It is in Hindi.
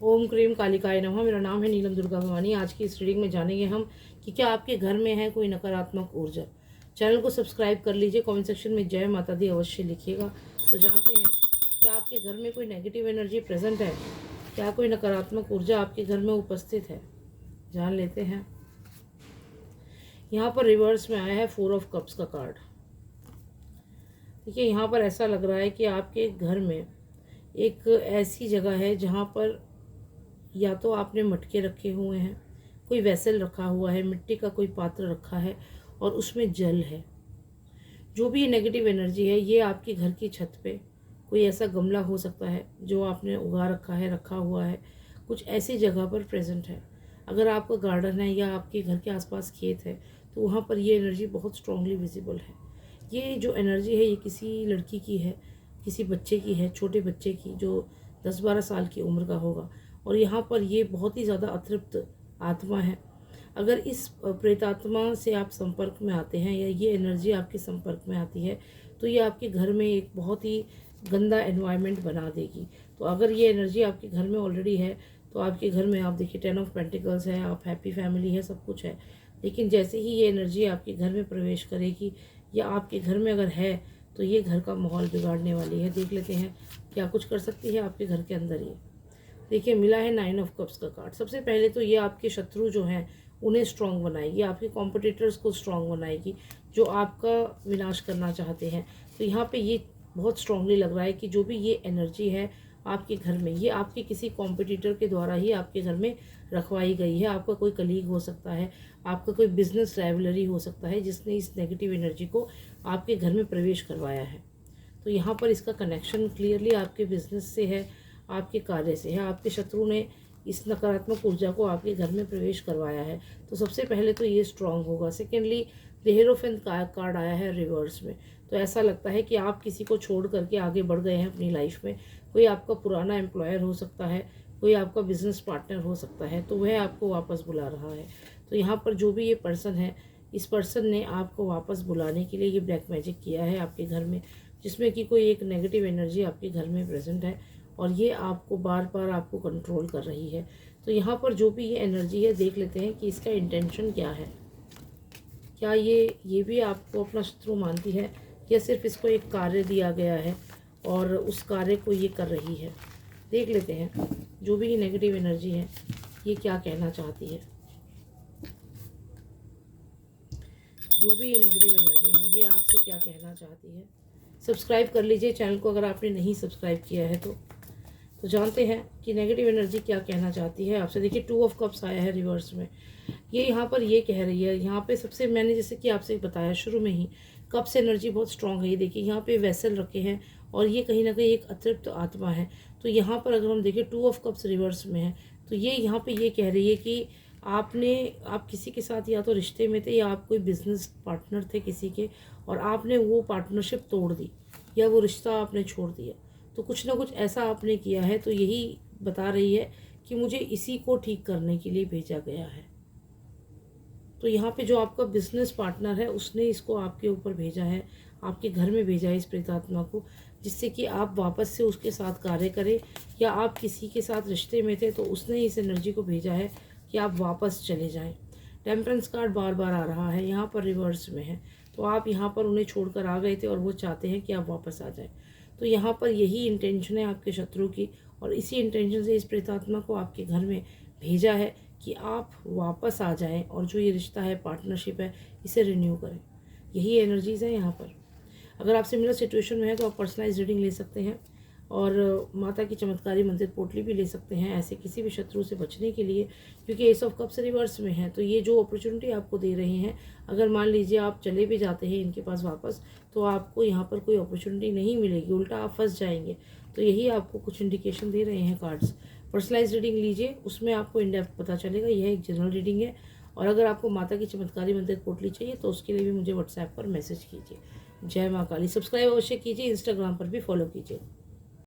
ओम क्रीम कालिकाय नमः। मेरा नाम है नीलम दुर्गा भवानी। आज की इस रीडिंग में जानेंगे हम कि क्या आपके घर में है कोई नकारात्मक ऊर्जा। चैनल को सब्सक्राइब कर लीजिए। कमेंट सेक्शन में जय माता दी अवश्य लिखिएगा। तो जानते हैं क्या आपके घर में कोई नेगेटिव एनर्जी प्रेजेंट है, क्या कोई नकारात्मक ऊर्जा आपके घर में उपस्थित है। जान लेते हैं। यहाँ पर रिवर्स में आया है 4 ऑफ कप्स का कार्ड। देखिए, यहाँ पर ऐसा लग रहा है कि आपके घर में एक ऐसी जगह है जहाँ पर या तो आपने मटके रखे हुए हैं, कोई वेसल रखा हुआ है, मिट्टी का कोई पात्र रखा है और उसमें जल है। जो भी नेगेटिव एनर्जी है ये आपके घर की छत पे कोई ऐसा गमला हो सकता है जो आपने उगा रखा हुआ है, कुछ ऐसी जगह पर प्रेजेंट है। अगर आपका गार्डन है या आपके घर के आसपास खेत है तो वहाँ पर ये एनर्जी बहुत स्ट्रांगली विजिबल है। ये जो एनर्जी है ये किसी लड़की की है, किसी बच्चे की है, छोटे बच्चे की जो 10-12 साल की उम्र का होगा। और यहाँ पर ये बहुत ही ज़्यादा अतृप्त आत्मा है। अगर इस प्रेतात्मा से आप संपर्क में आते हैं या ये एनर्जी आपके संपर्क में आती है तो ये आपके घर में एक बहुत ही गंदा एनवायरनमेंट बना देगी। तो अगर ये एनर्जी आपके घर में ऑलरेडी है तो आपके घर में आप देखिए 10 ऑफ पेंटिकल्स है, आप हैप्पी फैमिली है, सब कुछ है। लेकिन जैसे ही ये एनर्जी आपके घर में प्रवेश करेगी या आपके घर में अगर है तो ये घर का माहौल बिगाड़ने वाली है। देख लेते हैं क्या कुछ कर सकती है आपके घर के अंदर ये। देखिए, मिला है 9 ऑफ कप्स का कार्ड। सबसे पहले तो ये आपके शत्रु जो हैं उन्हें स्ट्रांग बनाएगी, आपके कॉम्पिटिटर्स को स्ट्रांग बनाएगी जो आपका विनाश करना चाहते हैं। तो यहाँ पे ये बहुत स्ट्रांगली लग रहा है कि जो भी ये एनर्जी है आपके घर में, ये आपके किसी कॉम्पिटिटर के द्वारा ही आपके घर में रखवाई गई है। आपका कोई कलीग हो सकता है, आपका कोई बिजनेस राइवलरी हो सकता है जिसने इस नेगेटिव एनर्जी को आपके घर में प्रवेश करवाया है। तो यहाँ पर इसका कनेक्शन क्लियरली आपके बिजनेस से है, आपके कार्य से है। आपके शत्रु ने इस नकारात्मक ऊर्जा को आपके घर में प्रवेश करवाया है। तो सबसे पहले तो ये स्ट्रांग होगा। सेकेंडली, द हीरोफेंट का कार्ड आया है रिवर्स में। तो ऐसा लगता है कि आप किसी को छोड़ करके आगे बढ़ गए हैं अपनी लाइफ में। कोई आपका पुराना एम्प्लॉयर हो सकता है, कोई आपका बिजनेस पार्टनर हो सकता है, तो वह आपको वापस बुला रहा है। तो यहाँ पर जो भी ये पर्सन है, इस पर्सन ने आपको वापस बुलाने के लिए ये ब्लैक मैजिक किया है आपके घर में, जिसमें कि कोई एक नेगेटिव एनर्जी आपके घर में प्रेजेंट है और ये आपको बार बार आपको कंट्रोल कर रही है। तो यहाँ पर जो भी ये एनर्जी है, देख लेते हैं कि इसका इंटेंशन क्या है। क्या ये भी आपको अपना शत्रु मानती है या सिर्फ इसको एक कार्य दिया गया है और उस कार्य को ये कर रही है। देख लेते हैं जो भी ये नेगेटिव एनर्जी है ये क्या कहना चाहती है। जो भी ये नेगेटिव एनर्जी है ये आपसे क्या कहना चाहती है। सब्सक्राइब कर लीजिए चैनल को अगर आपने नहीं सब्सक्राइब किया है तो जानते हैं कि नेगेटिव एनर्जी क्या कहना चाहती है आपसे। देखिए, 2 ऑफ कप्स आया है रिवर्स में। ये यहाँ पर ये कह रही है, यहाँ पे सबसे मैंने जैसे कि आपसे बताया शुरू में ही, कप्स एनर्जी बहुत स्ट्रांग है। ये देखिए यहाँ पे वेसल रखे हैं और ये कहीं ना कहीं एक अतृप्त आत्मा है। तो यहाँ पर अगर हम देखें 2 ऑफ कप्स रिवर्स में है तो ये यहाँ पे ये कह रही है कि आप किसी के साथ या तो रिश्ते में थे या आप कोई बिजनेस पार्टनर थे किसी के, और आपने वो पार्टनरशिप तोड़ दी या वो रिश्ता आपने छोड़ दिया। तो कुछ ना कुछ ऐसा आपने किया है। तो यही बता रही है कि मुझे इसी को ठीक करने के लिए भेजा गया है। तो यहाँ पे जो आपका बिजनेस पार्टनर है उसने इसको आपके ऊपर भेजा है, आपके घर में भेजा है इस प्रेतात्मा को, जिससे कि आप वापस से उसके साथ कार्य करें, या आप किसी के साथ रिश्ते में थे तो उसने इस एनर्जी को भेजा है कि आप वापस चले जाएं। टेम्परेंस कार्ड बार बार आ रहा है, यहाँ पर रिवर्स में है। तो आप यहाँ पर उन्हें छोड़कर आ गए थे और वो चाहते हैं कि आप वापस आ जाएं। तो यहाँ पर यही इंटेंशन है आपके शत्रु की, और इसी इंटेंशन से इस प्रेतात्मा को आपके घर में भेजा है कि आप वापस आ जाएं और जो ये रिश्ता है, पार्टनरशिप है, इसे रिन्यू करें। यही एनर्जीज़ है यहाँ पर। अगर आप सिमिलर सिचुएशन में है तो आप पर्सनलाइज रीडिंग ले सकते हैं और माता की चमत्कारी मंदिर पोटली भी ले सकते हैं ऐसे किसी भी शत्रु से बचने के लिए, क्योंकि एस ऑफ कप्स रिवर्स में है। तो ये जो अपॉर्चुनिटी आपको दे रहे हैं, अगर मान लीजिए आप चले भी जाते हैं इनके पास वापस, तो आपको यहाँ पर कोई अपॉर्चुनिटी नहीं मिलेगी, उल्टा आप फंस जाएंगे। तो यही आपको कुछ इंडिकेशन दे रहे हैं कार्ड्स। पर्सनलाइज रीडिंग लीजिए, उसमें आपको इन डेप्थ पता चलेगा। यह एक जनरल रीडिंग है। और अगर आपको माता की चमत्कारी मंदिर पोटली चाहिए तो उसके लिए भी मुझे व्हाट्सएप पर मैसेज कीजिए। जय माँ काली। सब्सक्राइब अवश्य कीजिए, इंस्टाग्राम पर भी फॉलो कीजिए।